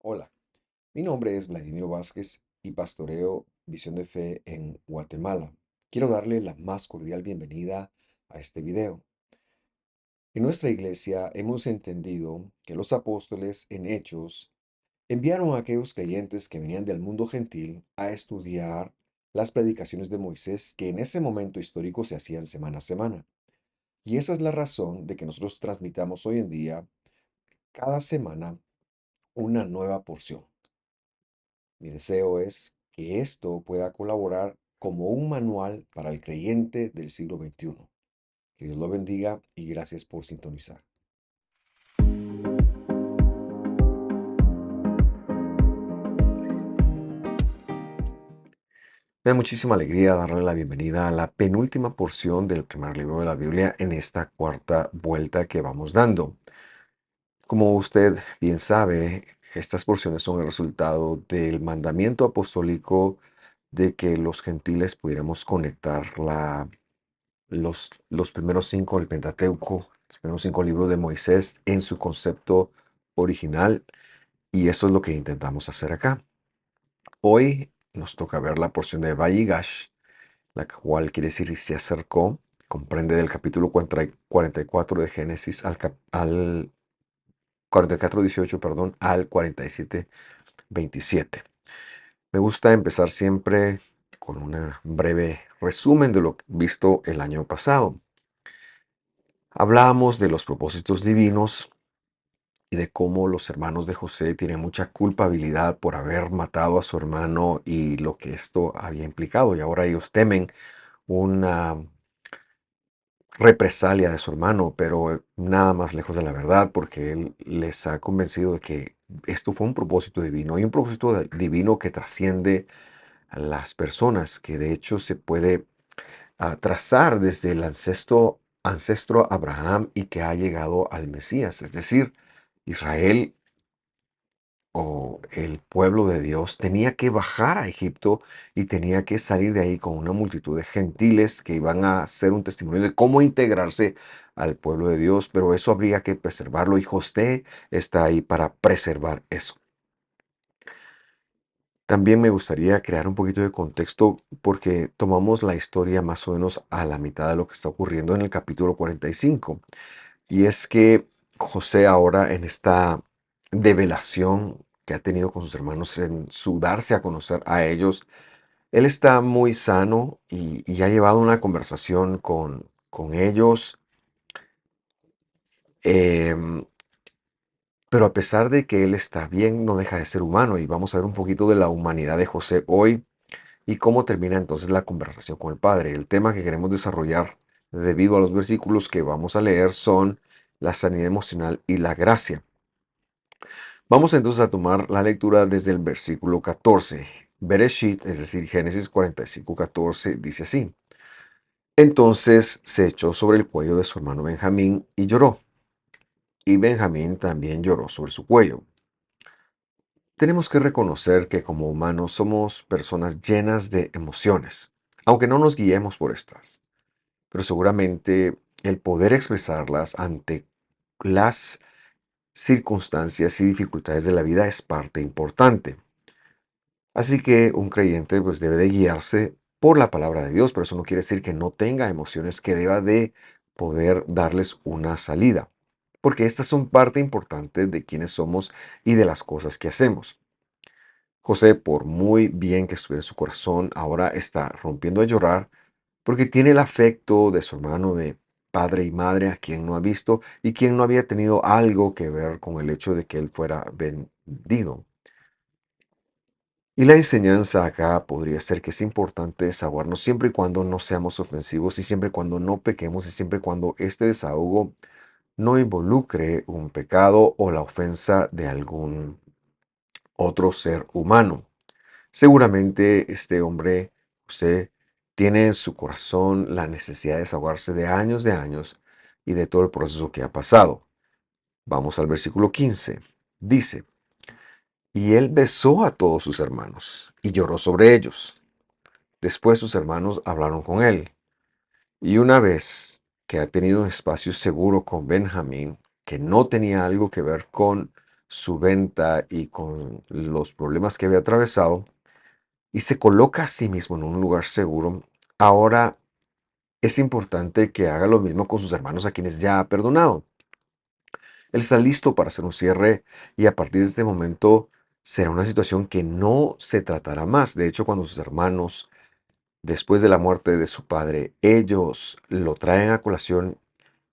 Hola, mi nombre es Vladimiro Vázquez y pastoreo Visión de Fe en Guatemala. Quiero darle la más cordial bienvenida a este video. En nuestra iglesia hemos entendido que los apóstoles en Hechos enviaron a aquellos creyentes que venían del mundo gentil a estudiar las predicaciones de Moisés que en ese momento histórico se hacían semana a semana. Y esa es la razón de que nosotros transmitamos hoy en día cada semana una nueva porción. Mi deseo es que esto pueda colaborar como un manual para el creyente del siglo XXI. Que Dios lo bendiga y gracias por sintonizar. Me da muchísima alegría darle la bienvenida a la penúltima porción del primer libro de la Biblia en esta cuarta vuelta que vamos dando. Como usted bien sabe, estas porciones son el resultado del mandamiento apostólico de que los gentiles pudiéramos conectar los primeros cinco del Pentateuco, los primeros cinco libros de Moisés en su concepto original, y eso es lo que intentamos hacer acá. Hoy nos toca ver la porción de Vayigash, la cual quiere decir se acercó, comprende del capítulo 44 de Génesis al 44:18, perdón, al 47:27. Me gusta empezar siempre con un breve resumen de lo visto el año pasado. Hablábamos de los propósitos divinos y de cómo los hermanos de José tienen mucha culpabilidad por haber matado a su hermano y lo que esto había implicado. Y ahora ellos temen una represalia de su hermano, pero nada más lejos de la verdad, porque él les ha convencido de que esto fue un propósito divino y un propósito divino que trasciende a las personas, que de hecho se puede trazar desde el ancestro Abraham y que ha llegado al Mesías. Es decir, Israel o el pueblo de Dios tenía que bajar a Egipto y tenía que salir de ahí con una multitud de gentiles que iban a hacer un testimonio de cómo integrarse al pueblo de Dios, pero eso habría que preservarlo y José está ahí para preservar eso. También me gustaría crear un poquito de contexto porque tomamos la historia más o menos a la mitad de lo que está ocurriendo en el capítulo 45. Y es que José ahora en esta develación que ha tenido con sus hermanos, en su darse a conocer a ellos, él está muy sano y ha llevado una conversación con ellos. em, pero a pesar de que él está bien, no deja de ser humano. Y vamos a ver un poquito de la humanidad de José hoy y cómo termina entonces la conversación con el Padre. El tema que queremos desarrollar debido a los versículos que vamos a leer son la sanidad emocional y la gracia. Vamos entonces a tomar la lectura desde el versículo 14. Bereshit, es decir, Génesis 45:14, dice así. Entonces se echó sobre el cuello de su hermano Benjamín y lloró. Y Benjamín también lloró sobre su cuello. Tenemos que reconocer que como humanos somos personas llenas de emociones, aunque no nos guiemos por estas. Pero seguramente el poder expresarlas ante las circunstancias y dificultades de la vida es parte importante. Así que un creyente pues debe de guiarse por la palabra de Dios, pero eso no quiere decir que no tenga emociones que deba de poder darles una salida, porque estas son parte importante de quiénes somos y de las cosas que hacemos. José, por muy bien que estuviera en su corazón, ahora está rompiendo a llorar porque tiene el afecto de su hermano de padre y madre a quien no ha visto y quien no había tenido algo que ver con el hecho de que él fuera vendido. Y la enseñanza acá podría ser que es importante desahogarnos siempre y cuando no seamos ofensivos y siempre y cuando no pequemos y siempre y cuando este desahogo no involucre un pecado o la ofensa de algún otro ser humano. Seguramente este hombre, usted tiene en su corazón la necesidad de desahogarse de años y de todo el proceso que ha pasado. Vamos al versículo 15. Dice, y él besó a todos sus hermanos y lloró sobre ellos. Después sus hermanos hablaron con él. Y una vez que ha tenido un espacio seguro con Benjamín, que no tenía algo que ver con su venta y con los problemas que había atravesado, y se coloca a sí mismo en un lugar seguro, ahora es importante que haga lo mismo con sus hermanos a quienes ya ha perdonado. Él está listo para hacer un cierre y a partir de este momento será una situación que no se tratará más. De hecho, cuando sus hermanos, después de la muerte de su padre, ellos lo traen a colación,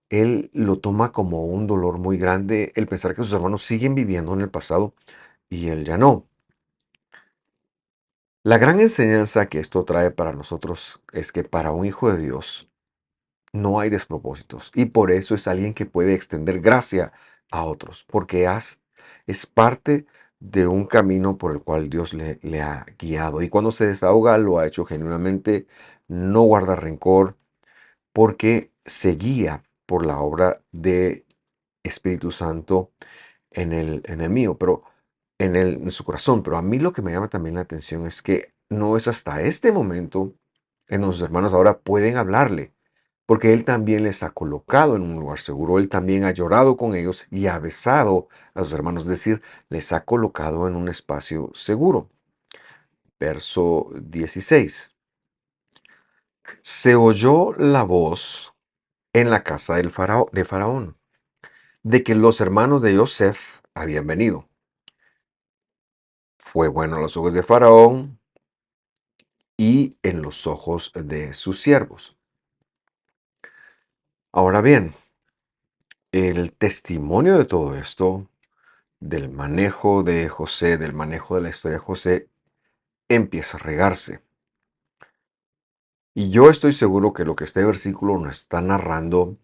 él lo toma como un dolor muy grande el pensar que sus hermanos siguen viviendo en el pasado y él ya no. La gran enseñanza que esto trae para nosotros es que para un hijo de Dios no hay despropósitos y por eso es alguien que puede extender gracia a otros, porque es parte de un camino por el cual Dios le ha guiado y cuando se desahoga lo ha hecho genuinamente, no guarda rencor, porque se guía por la obra de Espíritu Santo en el mío, pero en su corazón. Pero a mí lo que me llama también la atención es que no es hasta este momento en donde sus hermanos ahora pueden hablarle, porque Él también les ha colocado en un lugar seguro, Él también ha llorado con ellos y ha besado a sus hermanos, es decir, les ha colocado en un espacio seguro. Verso 16. Se oyó la voz en la casa de Faraón, de que los hermanos de Yosef habían venido. Fue bueno a los ojos de Faraón y en los ojos de sus siervos. Ahora bien, el testimonio de todo esto, del manejo de José, del manejo de la historia de José, empieza a regarse. Y yo estoy seguro que lo que este versículo nos está narrando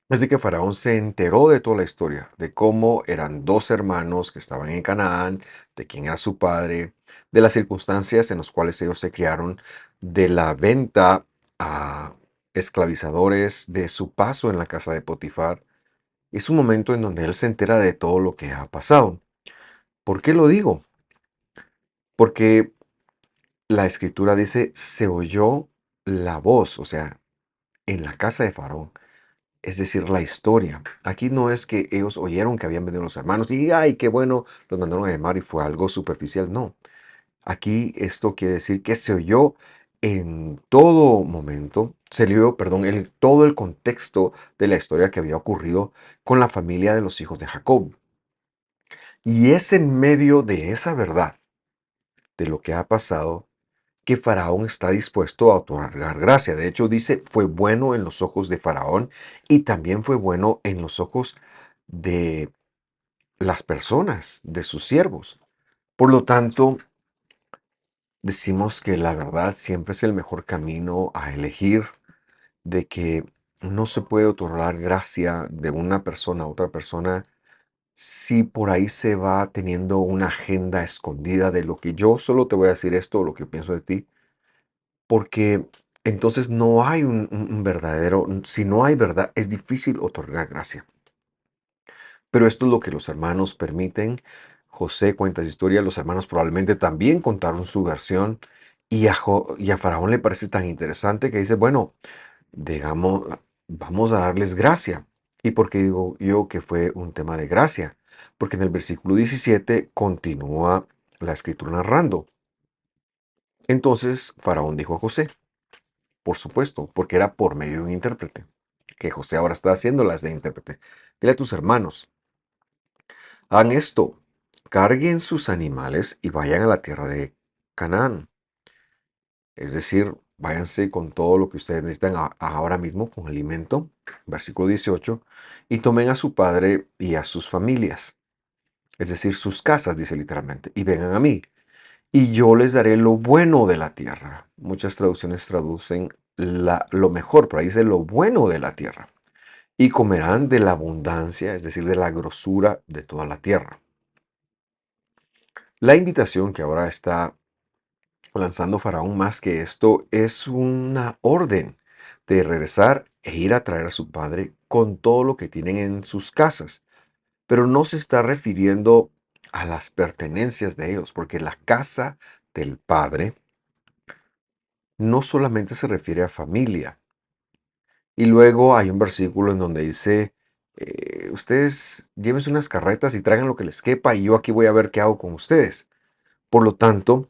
es de que Faraón se enteró de toda la historia, de cómo eran dos hermanos que estaban en Canaán, de quién era su padre, de las circunstancias en las cuales ellos se criaron, de la venta a esclavizadores, de su paso en la casa de Potifar. Es un momento en donde él se entera de todo lo que ha pasado. ¿Por qué lo digo? Porque la escritura dice, se oyó la voz, o sea, en la casa de Faraón. Es decir, la historia. Aquí no es que ellos oyeron que habían venido los hermanos y, ay, qué bueno, los mandaron a llamar y fue algo superficial. No. Aquí esto quiere decir que se oyó en todo momento, se oyó, perdón, todo el contexto de la historia que había ocurrido con la familia de los hijos de Jacob. Y es en medio de esa verdad, de lo que ha pasado, que Faraón está dispuesto a otorgar gracia. De hecho, dice, fue bueno en los ojos de Faraón y también fue bueno en los ojos de las personas, de sus siervos. Por lo tanto, decimos que la verdad siempre es el mejor camino a elegir, de que no se puede otorgar gracia de una persona a otra persona si por ahí se va teniendo una agenda escondida de lo que yo solo te voy a decir esto o lo que pienso de ti, porque entonces no hay un verdadero, si no hay verdad, es difícil otorgar gracia. Pero esto es lo que los hermanos permiten. José cuenta su historia, los hermanos probablemente también contaron su versión y a Faraón le parece tan interesante que dice, bueno, digamos, vamos a darles gracia. ¿Y por qué digo yo que fue un tema de gracia? Porque en el versículo 17 continúa la escritura narrando. Entonces Faraón dijo a José, por supuesto, porque era por medio de un intérprete, que José ahora está haciendo las de intérprete. Dile a tus hermanos, hagan esto, carguen sus animales y vayan a la tierra de Canaán. Es decir, váyanse con todo lo que ustedes necesitan ahora mismo, con alimento, versículo 18, y tomen a su padre y a sus familias, es decir, sus casas, dice literalmente, y vengan a mí, y yo les daré lo bueno de la tierra. Muchas traducciones traducen lo mejor, pero ahí dice lo bueno de la tierra. Y comerán de la abundancia, es decir, de la grosura de toda la tierra. La invitación que ahora está lanzando Faraón más que esto es una orden de regresar e ir a traer a su padre con todo lo que tienen en sus casas. Pero no se está refiriendo a las pertenencias de ellos, porque la casa del padre no solamente se refiere a familia. Y luego hay un versículo en donde dice ustedes llévense unas carretas y traigan lo que les quepa y yo aquí voy a ver qué hago con ustedes. Por lo tanto,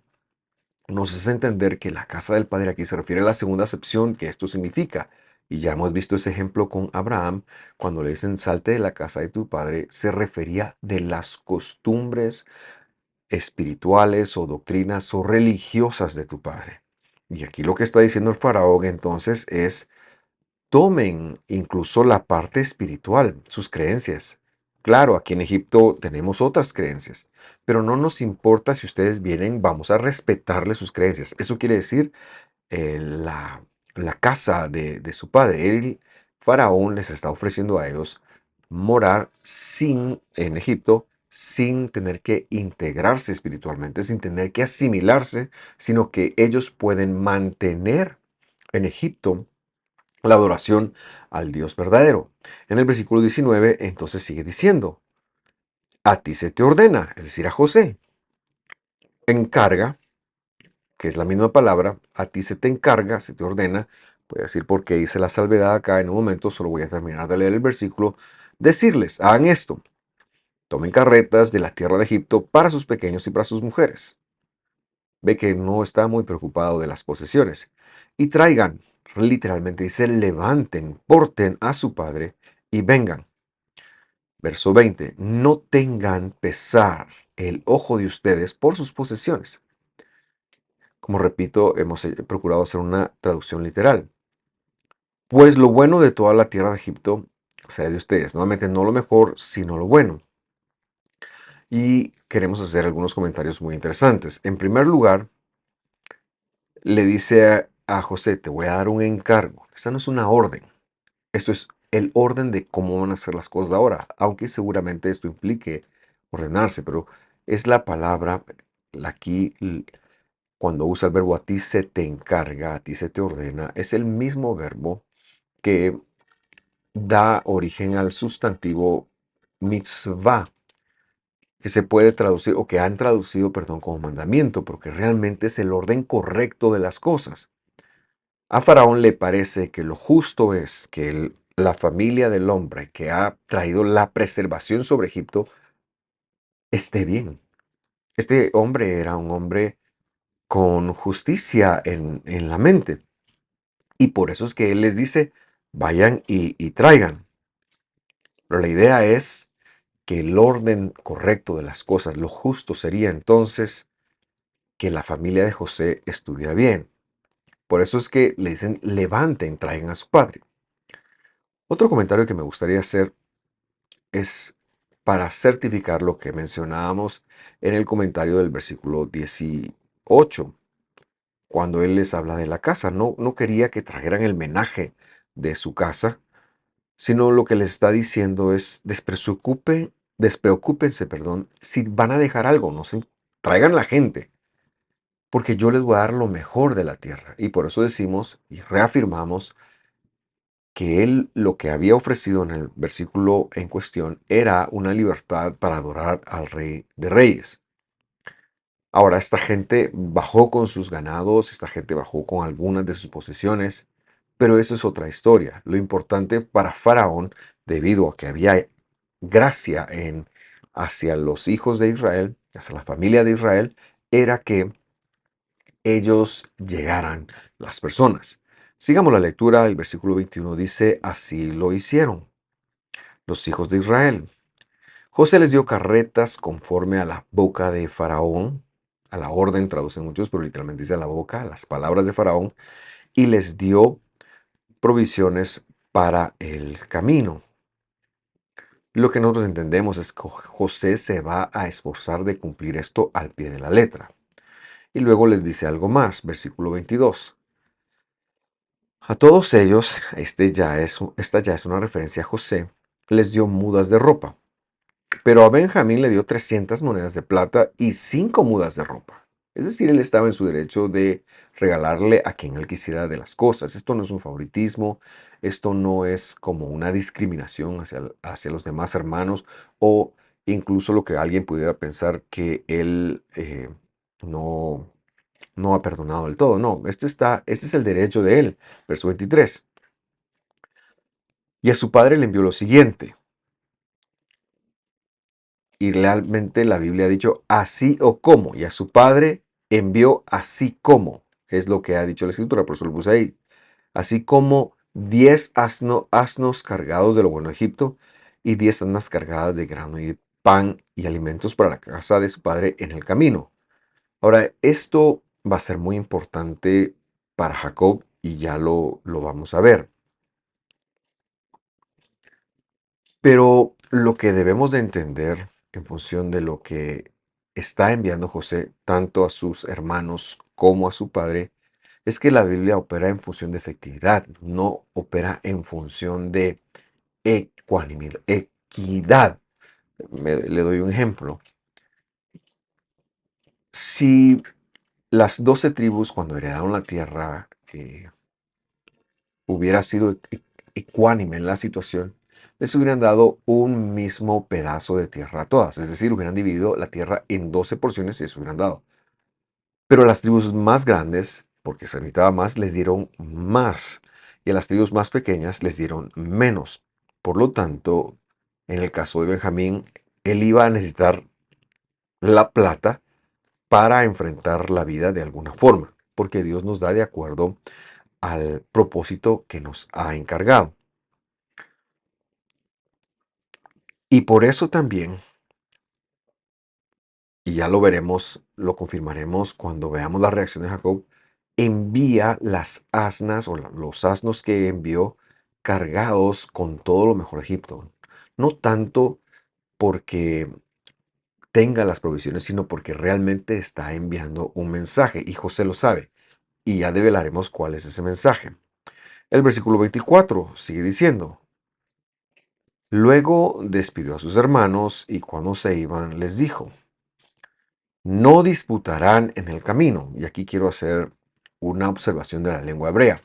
nos hace entender que la casa del Padre aquí se refiere a la segunda acepción que esto significa. Y ya hemos visto ese ejemplo con Abraham, cuando le dicen salte de la casa de tu padre, se refería de las costumbres espirituales o doctrinas o religiosas de tu padre. Y aquí lo que está diciendo el faraón entonces es tomen incluso la parte espiritual, sus creencias. Claro, aquí en Egipto tenemos otras creencias, pero no nos importa si ustedes vienen, vamos a respetarles sus creencias. Eso quiere decir la casa de su padre. El faraón les está ofreciendo a ellos morar en Egipto sin tener que integrarse espiritualmente, sin tener que asimilarse, sino que ellos pueden mantener en Egipto la adoración al Dios verdadero. En el versículo 19, entonces sigue diciendo, a ti se te ordena, es decir, a José, encarga, que es la misma palabra, a ti se te encarga, se te ordena, voy a decir por qué hice la salvedad acá en un momento, solo voy a terminar de leer el versículo, decirles, hagan esto, tomen carretas de la tierra de Egipto para sus pequeños y para sus mujeres. Ve que no está muy preocupado de las posesiones. Y traigan, literalmente dice, levanten, porten a su padre y vengan. Verso 20, no tengan pesar el ojo de ustedes por sus posesiones. Como repito, hemos procurado hacer una traducción literal. Pues lo bueno de toda la tierra de Egipto será de ustedes. Nuevamente, no lo mejor, sino lo bueno. Y queremos hacer algunos comentarios muy interesantes. En primer lugar, le dice a José, te voy a dar un encargo. Esta no es una orden. Esto es el orden de cómo van a ser las cosas de ahora, aunque seguramente esto implique ordenarse, pero es la palabra, aquí cuando usa el verbo a ti se te encarga, a ti se te ordena, es el mismo verbo que da origen al sustantivo mitzvah, que se puede traducir o que han traducido, perdón, como mandamiento, porque realmente es el orden correcto de las cosas. A Faraón le parece que lo justo es que la familia del hombre que ha traído la preservación sobre Egipto esté bien. Este hombre era un hombre con justicia en la mente. Y por eso es que él les dice, vayan y traigan. Pero la idea es que el orden correcto de las cosas, lo justo sería entonces que la familia de José estuviera bien. Por eso es que le dicen, levanten, traigan a su padre. Otro comentario que me gustaría hacer es para certificar lo que mencionábamos en el comentario del versículo 18, cuando él les habla de la casa. No quería que trajeran el menaje de su casa, sino lo que les está diciendo es despreocúpense, perdón, si van a dejar algo, no se traigan la gente, porque yo les voy a dar lo mejor de la tierra. Y por eso decimos y reafirmamos que él lo que había ofrecido en el versículo en cuestión era una libertad para adorar al Rey de Reyes. Ahora, esta gente bajó con sus ganados, esta gente bajó con algunas de sus posesiones, pero eso es otra historia. Lo importante para Faraón, debido a que había gracia hacia los hijos de Israel, hacia la familia de Israel, era que ellos llegaran, las personas. Sigamos la lectura, el versículo 21 dice, así lo hicieron los hijos de Israel. José les dio carretas conforme a la boca de Faraón, a la orden, traducen muchos, pero literalmente dice a la boca, las palabras de Faraón, y les dio provisiones para el camino. Lo que nosotros entendemos es que José se va a esforzar de cumplir esto al pie de la letra. Y luego les dice algo más, versículo 22. A todos ellos, esta ya es una referencia a José, les dio mudas de ropa. Pero a Benjamín le dio 300 monedas de plata y 5 mudas de ropa. Es decir, él estaba en su derecho de regalarle a quien él quisiera de las cosas. Esto no es un favoritismo, esto no es como una discriminación hacia los demás hermanos o incluso lo que alguien pudiera pensar que él no, no ha perdonado del todo. No, este es el derecho de él. Verso 23. Y a su padre le envió lo siguiente. Y realmente la Biblia ha dicho así o como, y a su padre envió así como, es lo que ha dicho la escritura, por eso lo puse ahí. Así como 10 asnos cargados de lo bueno de Egipto y 10 asnas cargadas de grano y de pan y alimentos para la casa de su padre en el camino. Ahora, esto va a ser muy importante para Jacob y ya lo vamos a ver. Pero lo que debemos de entender en función de lo que está enviando José tanto a sus hermanos como a su padre es que la Biblia opera en función de efectividad, no opera en función de ecuanimidad, equidad. Le doy un ejemplo. Si las 12 tribus cuando heredaron la tierra hubiera sido ecuánime en la situación, les hubieran dado un mismo pedazo de tierra a todas. Es decir, hubieran dividido la tierra en 12 porciones y se hubieran dado. Pero a las tribus más grandes, porque se necesitaba más, les dieron más. Y a las tribus más pequeñas les dieron menos. Por lo tanto, en el caso de Benjamín, él iba a necesitar la plata para enfrentar la vida de alguna forma, porque Dios nos da de acuerdo al propósito que nos ha encargado. Y por eso también, y ya lo veremos, lo confirmaremos cuando veamos la reacción de Jacob, envía las asnas o los asnos que envió cargados con todo lo mejor de Egipto. No tanto porque tenga las provisiones, sino porque realmente está enviando un mensaje y José lo sabe. Y ya develaremos cuál es ese mensaje. El versículo 24 sigue diciendo, luego despidió a sus hermanos y cuando se iban les dijo, no disputarán en el camino. Y aquí quiero hacer una observación de la lengua hebrea.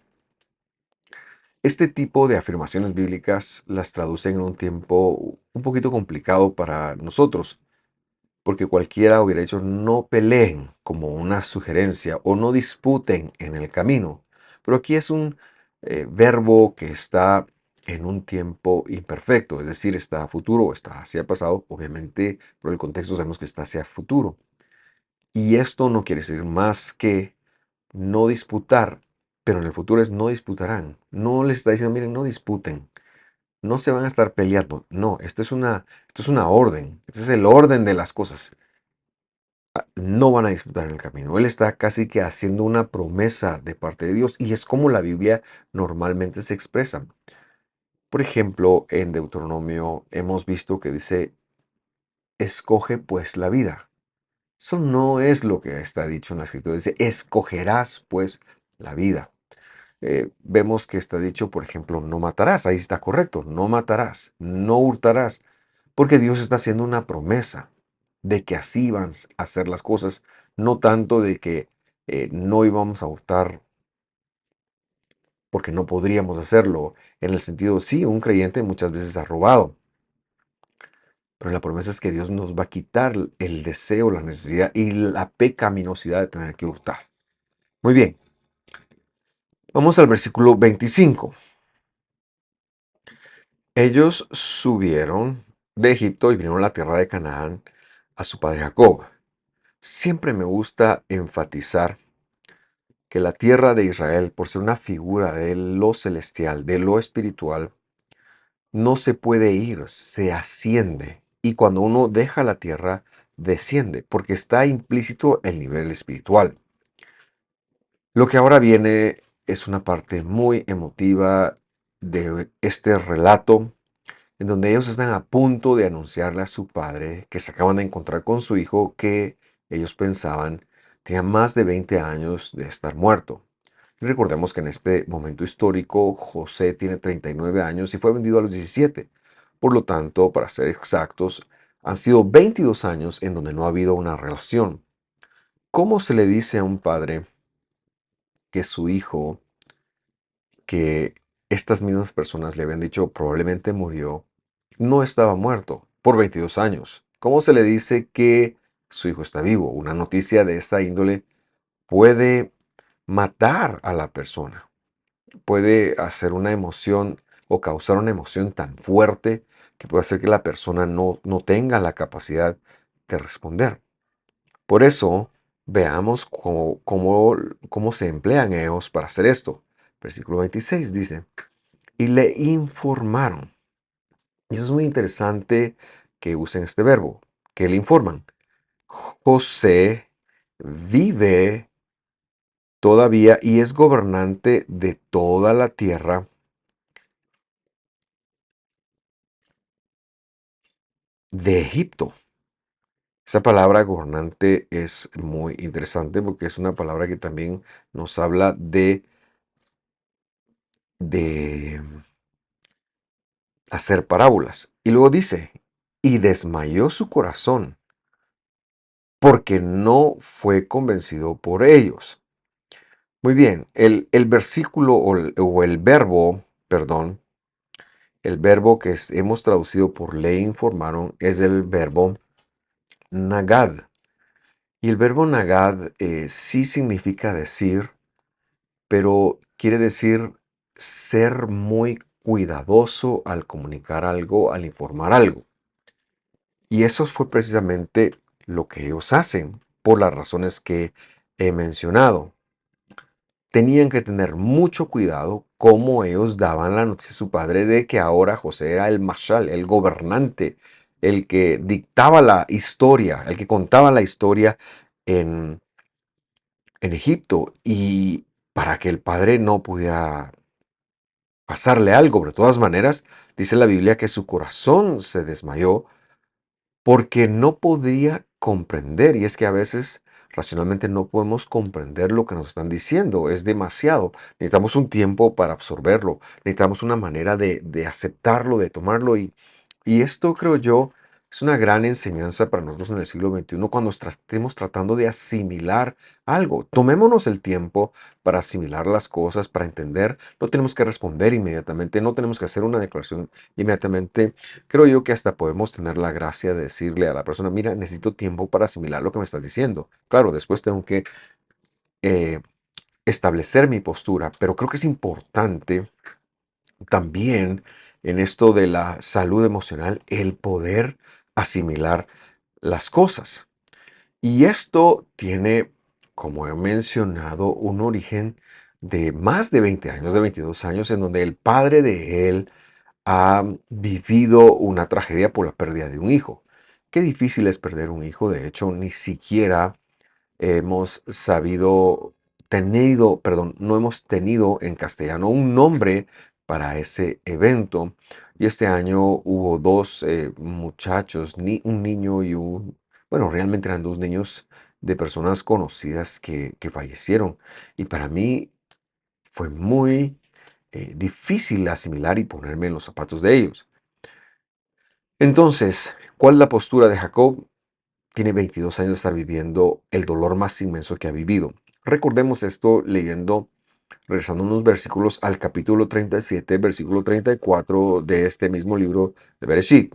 Este tipo de afirmaciones bíblicas las traducen en un tiempo un poquito complicado para nosotros, porque cualquiera hubiera dicho no peleen como una sugerencia o no disputen en el camino. Pero aquí es un verbo que está en un tiempo imperfecto, es decir, está a futuro o está hacia pasado. Obviamente, por el contexto sabemos que está hacia futuro. Y esto no quiere decir más que no disputar, pero en el futuro es no disputarán. No les está diciendo, miren, no disputen, no se van a estar peleando. No, esto es una orden, este es el orden de las cosas. No van a disputar en el camino. Él está casi que haciendo una promesa de parte de Dios y es como la Biblia normalmente se expresa. Por ejemplo, en Deuteronomio hemos visto que dice, escoge pues la vida. Eso no es lo que está dicho en la escritura. Dice, escogerás pues la vida. Vemos que está dicho, por ejemplo, no matarás. Ahí está correcto. No matarás, no hurtarás. Porque Dios está haciendo una promesa de que así van a hacer las cosas. No tanto de que no íbamos a hurtar porque no podríamos hacerlo. En el sentido, sí, un creyente muchas veces ha robado. Pero la promesa es que Dios nos va a quitar el deseo, la necesidad y la pecaminosidad de tener que hurtar. Muy bien, vamos al versículo 25. Ellos subieron de Egipto y vinieron a la tierra de Canaán a su padre Jacob. Siempre me gusta enfatizar que la tierra de Israel, por ser una figura de lo celestial, de lo espiritual, no se puede ir, se asciende. Y cuando uno deja la tierra, desciende, porque está implícito el nivel espiritual. Lo que ahora viene es una parte muy emotiva de este relato en donde ellos están a punto de anunciarle a su padre que se acaban de encontrar con su hijo que ellos pensaban tenía más de 20 años de estar muerto. Y recordemos que en este momento histórico José tiene 39 años y fue vendido a los 17. Por lo tanto, para ser exactos, han sido 22 años en donde no ha habido una relación. ¿Cómo se le dice a un padre que su hijo, que estas mismas personas le habían dicho probablemente murió, no estaba muerto por 22 años? ¿Cómo se le dice que su hijo está vivo? Una noticia de esta índole puede matar a la persona, puede hacer una emoción o causar una emoción tan fuerte que puede hacer que la persona no tenga la capacidad de responder. Por eso, veamos cómo se emplean ellos para hacer esto. Versículo 26 dice, y le informaron. Y eso es muy interesante que usen este verbo, que le informan. José vive todavía y es gobernante de toda la tierra de Egipto. Esa palabra gobernante es muy interesante porque es una palabra que también nos habla de hacer parábolas. Y luego dice, y desmayó su corazón porque no fue convencido por ellos. Muy bien, el versículo o el verbo, perdón, el verbo que hemos traducido por le informaron es el verbo nagad. Y el verbo nagad sí significa decir, pero quiere decir ser muy cuidadoso al comunicar algo, al informar algo. Y eso fue precisamente lo que ellos hacen, por las razones que he mencionado. Tenían que tener mucho cuidado cómo ellos daban la noticia a su padre de que ahora José era el mashal, el gobernante, el que dictaba la historia, el que contaba la historia en, en Egipto. Y para que el padre no pudiera pasarle algo, pero de todas maneras, dice la Biblia que su corazón se desmayó porque no podía comprender, y es que a veces racionalmente no podemos comprender lo que nos están diciendo, es demasiado. Necesitamos un tiempo para absorberlo, necesitamos una manera de aceptarlo, de tomarlo, y esto creo yo es una gran enseñanza para nosotros en el siglo XXI cuando estemos tratando de asimilar algo. Tomémonos el tiempo para asimilar las cosas, para entender. No tenemos que responder inmediatamente, no tenemos que hacer una declaración inmediatamente. Creo yo que hasta podemos tener la gracia de decirle a la persona, mira, necesito tiempo para asimilar lo que me estás diciendo. Claro, después tengo que eh, establecer mi postura, pero creo que es importante también en esto de la salud emocional el poder asimilar las cosas. Y esto tiene, como he mencionado, un origen de más de 20 años, de 22 años, en donde el padre de él ha vivido una tragedia por la pérdida de un hijo. Qué difícil es perder un hijo, de hecho, ni siquiera hemos sabido, perdón, no hemos tenido en castellano un nombre para ese evento. Y este año hubo dos muchachos, un niño y bueno, realmente eran dos niños de personas conocidas que fallecieron. Y para mí fue muy difícil asimilar y ponerme en los zapatos de ellos. Entonces, ¿cuál es la postura de Jacob? Tiene 22 años de estar viviendo el dolor más inmenso que ha vivido. Recordemos esto leyendo, regresando unos versículos al capítulo 37, versículo 34 de este mismo libro de Bereshit.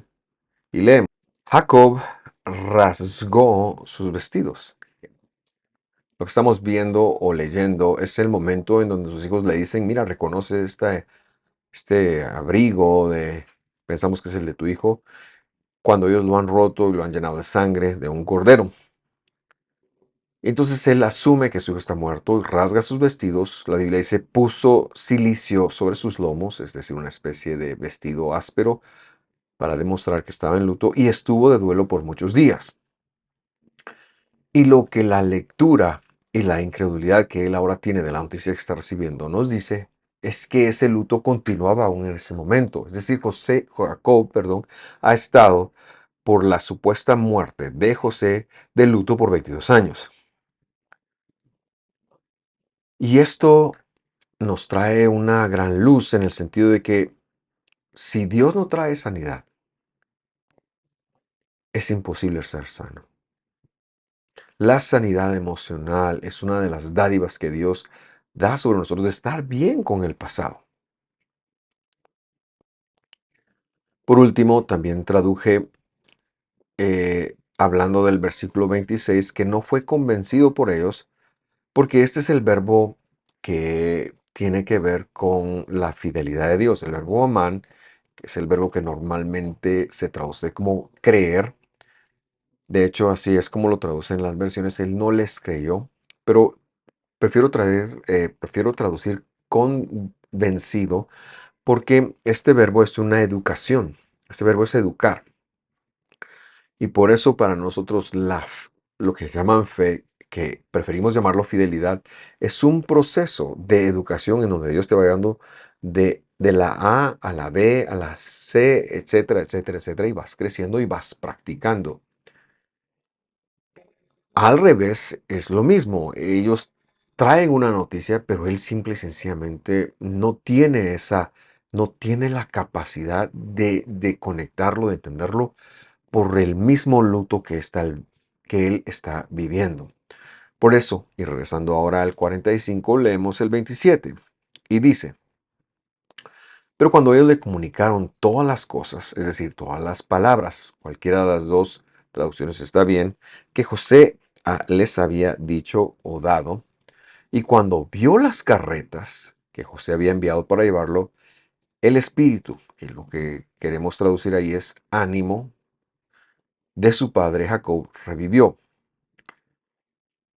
Y leemos, Jacob rasgó sus vestidos. Lo que estamos viendo o leyendo es el momento en donde sus hijos le dicen, mira, reconoce este abrigo pensamos que es el de tu hijo, cuando ellos lo han roto y lo han llenado de sangre de un cordero. Entonces él asume que su hijo está muerto y rasga sus vestidos. La Biblia dice, puso cilicio sobre sus lomos, es decir, una especie de vestido áspero para demostrar que estaba en luto y estuvo de duelo por muchos días. Y lo que la lectura y la incredulidad que él ahora tiene de la noticia que está recibiendo nos dice es que ese luto continuaba aún en ese momento. Es decir, Jacob, perdón, ha estado por la supuesta muerte de José de luto por 22 años. Y esto nos trae una gran luz en el sentido de que si Dios no trae sanidad, es imposible ser sano. La sanidad emocional es una de las dádivas que Dios da sobre nosotros de estar bien con el pasado. Por último, también traduje, hablando del versículo 26, que no fue convencido por ellos, porque este es el verbo que tiene que ver con la fidelidad de Dios. El verbo amán que es el verbo que normalmente se traduce como creer. De hecho, así es como lo traducen las versiones. Él no les creyó, pero prefiero traducir convencido porque este verbo es una educación. Este verbo es educar. Y por eso para nosotros lo que llaman fe, que preferimos llamarlo fidelidad, es un proceso de educación en donde Dios te va dando de la A a la B, a la C, etcétera, etcétera, etcétera, y vas creciendo y vas practicando. Al revés, es lo mismo. Ellos traen una noticia, pero él simple y sencillamente no tiene la capacidad de conectarlo, de entenderlo por el mismo luto que él está viviendo. Por eso, y regresando ahora al 45, leemos el 27 y dice, pero cuando ellos le comunicaron todas las cosas, es decir, todas las palabras, cualquiera de las dos traducciones está bien, que José les había dicho o dado, y cuando vio las carretas que José había enviado para llevarlo, el espíritu, y lo que queremos traducir ahí es ánimo, de su padre Jacob revivió.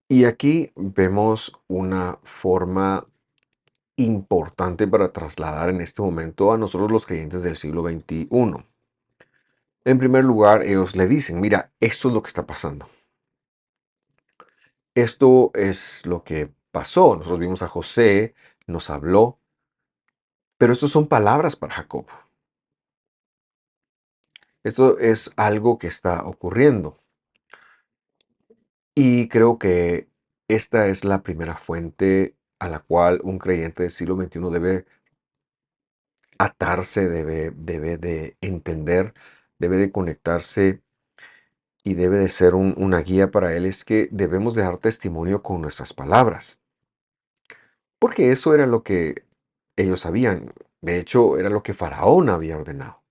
Y aquí vemos una forma importante para trasladar en este momento a nosotros los creyentes del siglo XXI. En primer lugar, ellos le dicen, mira, esto es lo que está pasando. Esto es lo que pasó. Nosotros vimos a José, nos habló, pero esto son palabras para Jacob. Esto es algo que está ocurriendo. Y creo que esta es la primera fuente a la cual un creyente del siglo XXI debe atarse, debe de entender, debe de conectarse y debe de ser una guía para él, es que debemos de dar testimonio con nuestras palabras, porque eso era lo que ellos sabían. De hecho, era lo que Faraón había ordenado.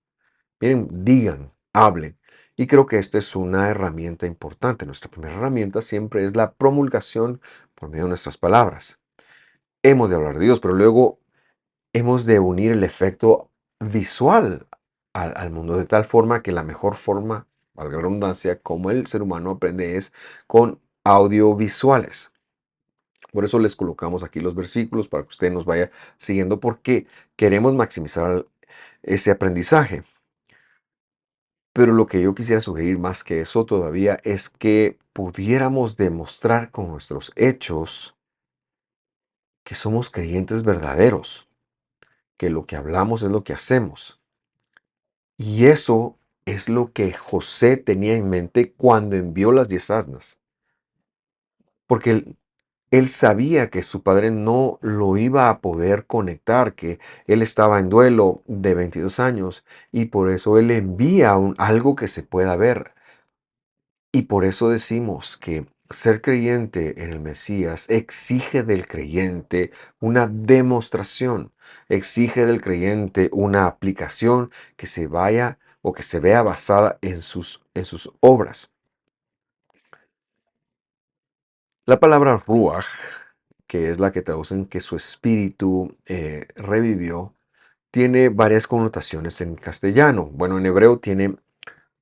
Miren, digan, hablen. Y creo que esta es una herramienta importante. Nuestra primera herramienta siempre es la promulgación por medio de nuestras palabras. Hemos de hablar de Dios, pero luego hemos de unir el efecto visual al mundo de tal forma que la mejor forma, valga la redundancia, como el ser humano aprende es con audiovisuales. Por eso les colocamos aquí los versículos para que usted nos vaya siguiendo porque queremos maximizar ese aprendizaje. Pero lo que yo quisiera sugerir más que eso todavía es que pudiéramos demostrar con nuestros hechos que somos creyentes verdaderos, que lo que hablamos es lo que hacemos. Y eso es lo que José tenía en mente cuando envió las 10 asnas. Porque él sabía que su padre no lo iba a poder conectar, que él estaba en duelo de 22 años y por eso él envía algo que se pueda ver. Y por eso decimos que ser creyente en el Mesías exige del creyente una demostración, exige del creyente una aplicación que se vaya o que se vea basada en sus obras. La palabra ruach, que es la que traducen que su espíritu revivió, tiene varias connotaciones en castellano. Bueno, en hebreo tiene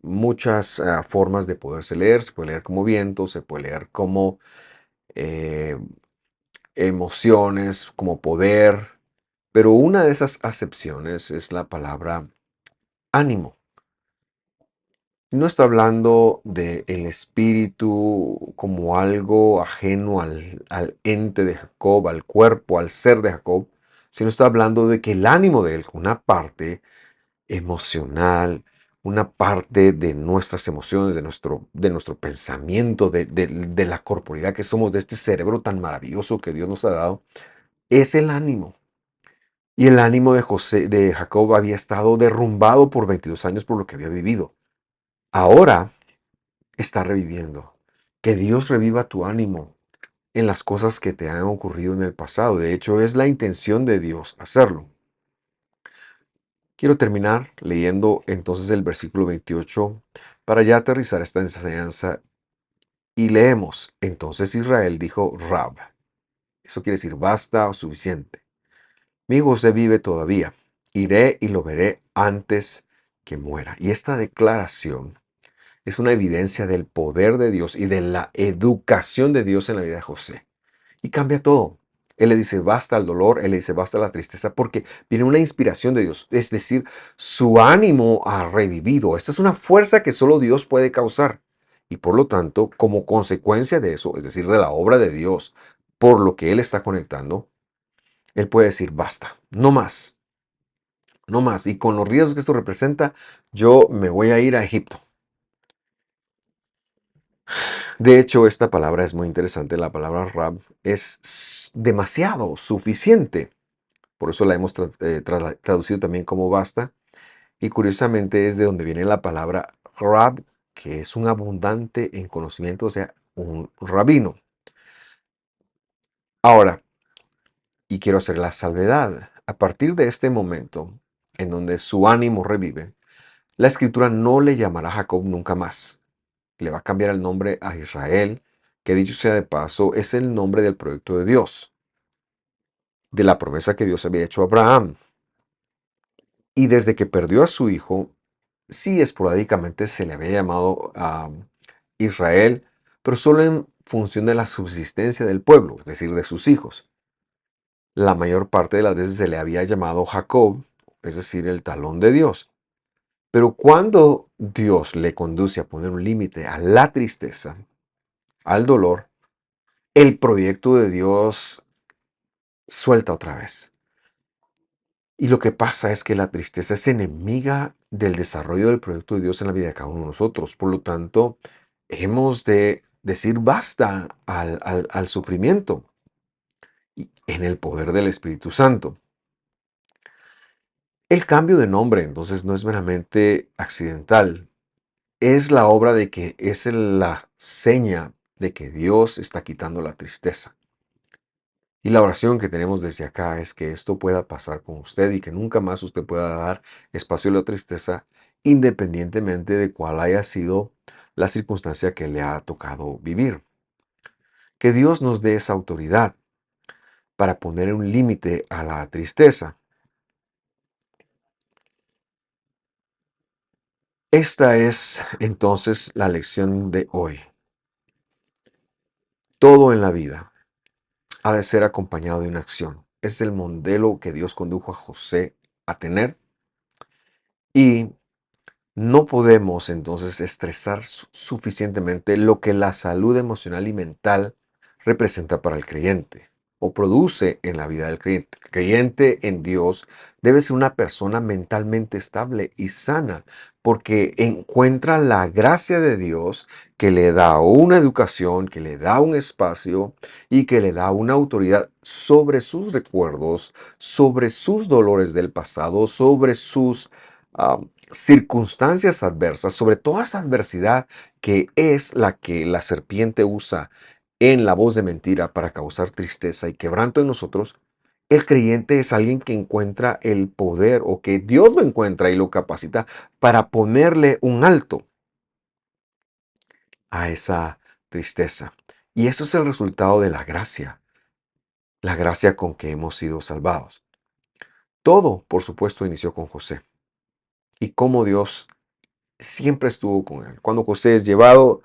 muchas formas de poderse leer. Se puede leer como viento, se puede leer como eh, emociones, como poder, pero una de esas acepciones es la palabra ánimo. No está hablando del espíritu como algo ajeno al ente de Jacob, al cuerpo, al ser de Jacob, sino está hablando de que el ánimo de él, una parte emocional, una parte de nuestras emociones, de nuestro pensamiento, de la corporalidad que somos, de este cerebro tan maravilloso que Dios nos ha dado, es el ánimo. Y el ánimo de Jacob había estado derrumbado por 22 años por lo que había vivido. Ahora está reviviendo. Que Dios reviva tu ánimo en las cosas que te han ocurrido en el pasado. De hecho, es la intención de Dios hacerlo. Quiero terminar leyendo entonces el versículo 28 para ya aterrizar esta enseñanza y leemos. Entonces Israel dijo Rab. Eso quiere decir basta o suficiente. Mi José vive todavía. iré y lo veré antes que muera. Y esta declaración es una evidencia del poder de Dios y de la educación de Dios en la vida de José. Y cambia todo. Él le dice basta al dolor, él le dice basta a la tristeza, porque viene una inspiración de Dios. Es decir, su ánimo ha revivido. Esta es una fuerza que solo Dios puede causar. Y por lo tanto, como consecuencia de eso, es decir, de la obra de Dios, por lo que él está conectando, él puede decir basta, no más, no más. Y con los riesgos que esto representa, yo me voy a ir a Egipto. De hecho, esta palabra es muy interesante. La palabra Rab es demasiado suficiente. Por eso la hemos traducido también como basta. Y curiosamente es de donde viene la palabra Rab, que es un abundante en conocimiento, o sea, un rabino. Ahora, y quiero hacer la salvedad, a partir de este momento, en donde su ánimo revive, la escritura no le llamará Jacob nunca más. Le va a cambiar el nombre a Israel, que dicho sea de paso, es el nombre del proyecto de Dios, de la promesa que Dios había hecho a Abraham. Y desde que perdió a su hijo, sí esporádicamente se le había llamado a Israel, pero solo en función de la subsistencia del pueblo, es decir, de sus hijos. La mayor parte de las veces se le había llamado Jacob, es decir, el talón de Dios. Pero cuando Dios le conduce a poner un límite a la tristeza, al dolor, el proyecto de Dios suelta otra vez. Y lo que pasa es que la tristeza es enemiga del desarrollo del proyecto de Dios en la vida de cada uno de nosotros. Por lo tanto, hemos de decir basta al sufrimiento y en el poder del Espíritu Santo. El cambio de nombre entonces no es meramente accidental. Es la obra de que es la seña de que Dios está quitando la tristeza. Y la oración que tenemos desde acá es que esto pueda pasar con usted y que nunca más usted pueda dar espacio a la tristeza, independientemente de cuál haya sido la circunstancia que le ha tocado vivir. Que Dios nos dé esa autoridad para poner un límite a la tristeza. Esta es entonces la lección de hoy. Todo en la vida ha de ser acompañado de una acción. Es el modelo que Dios condujo a José a tener y no podemos entonces estresar suficientemente lo que la salud emocional y mental representa para el creyente o produce en la vida del creyente. El creyente en Dios debe ser una persona mentalmente estable y sana porque encuentra la gracia de Dios que le da una educación, que le da un espacio y que le da una autoridad sobre sus recuerdos, sobre sus dolores del pasado, sobre sus circunstancias adversas, sobre toda esa adversidad que es la que la serpiente usa en la voz de mentira para causar tristeza y quebranto en nosotros, el creyente es alguien que encuentra el poder o que Dios lo encuentra y lo capacita para ponerle un alto a esa tristeza. Y eso es el resultado de la gracia con que hemos sido salvados. Todo, por supuesto, inició con José y cómo Dios siempre estuvo con él. Cuando José es llevado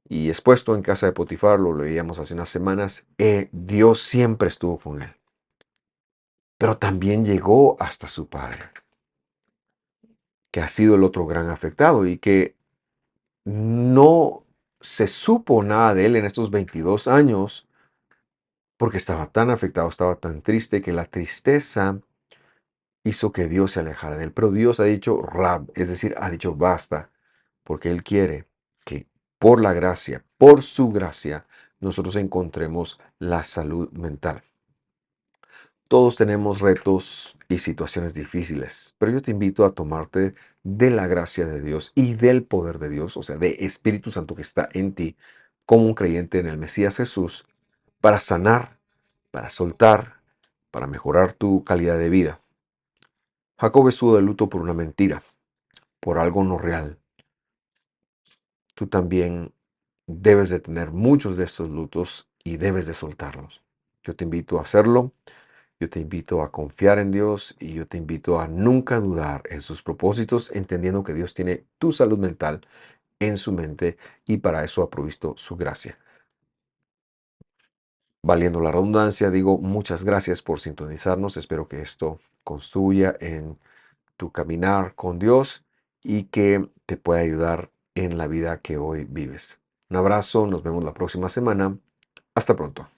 y expuesto en casa de Potifar, lo leíamos hace unas semanas, Dios siempre estuvo con él. Pero también llegó hasta su padre, que ha sido el otro gran afectado y que no se supo nada de él en estos 22 años porque estaba tan afectado, estaba tan triste que la tristeza hizo que Dios se alejara de él. Pero Dios ha dicho Rab, es decir, ha dicho basta, porque Él quiere que por la gracia, por su gracia, nosotros encontremos la salud mental. Todos tenemos retos y situaciones difíciles, pero yo te invito a tomarte de la gracia de Dios y del poder de Dios, o sea, de Espíritu Santo que está en ti, como un creyente en el Mesías Jesús, para sanar, para soltar, para mejorar tu calidad de vida. Jacob estuvo de luto por una mentira, por algo no real. Tú también debes de tener muchos de estos lutos y debes de soltarlos. Yo te invito a hacerlo Yo te invito a confiar en Dios y yo te invito a nunca dudar en sus propósitos, entendiendo que Dios tiene tu salud mental en su mente y para eso ha provisto su gracia. Valiendo la redundancia, digo muchas gracias por sintonizarnos. Espero que esto construya en tu caminar con Dios y que te pueda ayudar en la vida que hoy vives. Un abrazo, nos vemos la próxima semana. Hasta pronto.